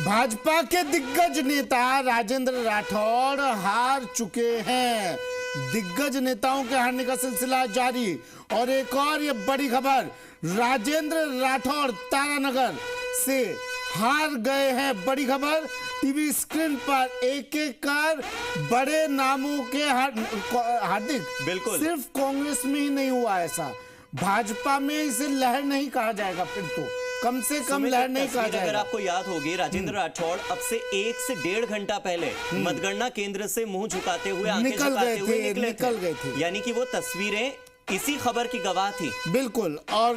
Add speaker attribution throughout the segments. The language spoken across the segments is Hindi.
Speaker 1: भाजपा के दिग्गज नेता राजेंद्र राठौड़ हार चुके हैं। दिग्गज नेताओं के हारने का सिलसिला जारी। और एक और ये बड़ी खबर, राजेंद्र राठौड़ तारानगर से हार गए हैं। बड़ी खबर, टीवी स्क्रीन पर एक एक कर बड़े नामों के हार्दिक,
Speaker 2: बिल्कुल
Speaker 1: सिर्फ कांग्रेस में ही नहीं हुआ ऐसा, भाजपा में इसे लहर नहीं कहा जाएगा, फिर तो कम से कम लहर नहीं कहा जाएगा।
Speaker 2: अगर आपको याद होगी, राजेंद्र राठौड़ अब से 1 से 1.5 घंटा पहले मतगणना केंद्र से मुंह झुकाते हुए
Speaker 1: निकल गए थे।
Speaker 2: यानी कि वो तस्वीरें इसी खबर की गवाह थी।
Speaker 1: बिल्कुल। और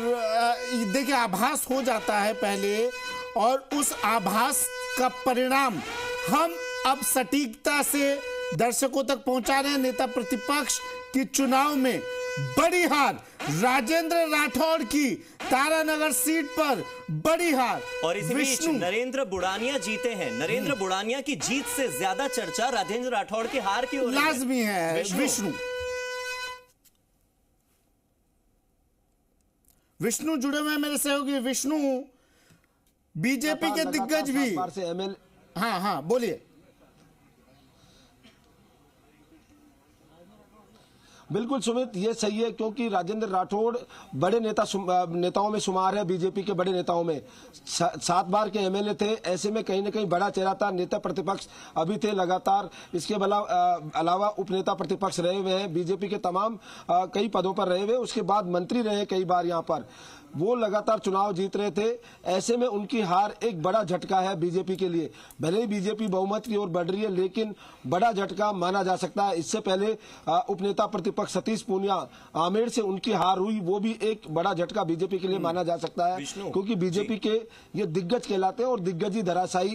Speaker 1: देखिए, आभास हो जाता है पहले, और उस आभास का परिणाम हम अब सटीकता से दर्शकों तक पहुंचा रहे हैं। नेता प्रतिपक्ष की चुनाव में बड़ी हार, राजेंद्र राठौड़ की तारानगर सीट पर बड़ी हार।
Speaker 2: और इसी बीच नरेंद्र बुढ़ानिया जीते हैं। नरेंद्र बुढ़ानिया की जीत से ज्यादा चर्चा राजेंद्र राठौड़ की हार की हो रही है।
Speaker 1: लाजमी है। विष्णु जुड़े हुए हैं मेरे सहयोगी। विष्णु, बीजेपी के दिग्गज भी। हाँ, बोलिए।
Speaker 3: बिल्कुल सुमित, ये सही है, क्योंकि राजेंद्र राठौड़ बड़े नेताओं में शुमार है। बीजेपी के बड़े नेताओं में 7 बार के एमएलए थे। ऐसे में कहीं न कहीं बड़ा चेहरा था। नेता प्रतिपक्ष अभी थे लगातार। इसके अलावा उपनेता प्रतिपक्ष रहे हुए हैं। बीजेपी के तमाम कई पदों पर रहे हुए, उसके बाद मंत्री रहे कई बार। यहाँ पर वो लगातार चुनाव जीत रहे थे। ऐसे में उनकी हार एक बड़ा झटका है बीजेपी के लिए। भले ही बीजेपी बहुमत की ओर बढ़ रही है, लेकिन बड़ा झटका माना जा सकता है। इससे पहले उपनेता प्रतिपक्ष सतीश पूनिया आमेर से उनकी हार हुई, वो भी एक बड़ा झटका बीजेपी के लिए माना जा सकता है, क्योंकि बीजेपी के ये दिग्गज कहलाते हैं और दिग्गज ही धराशायी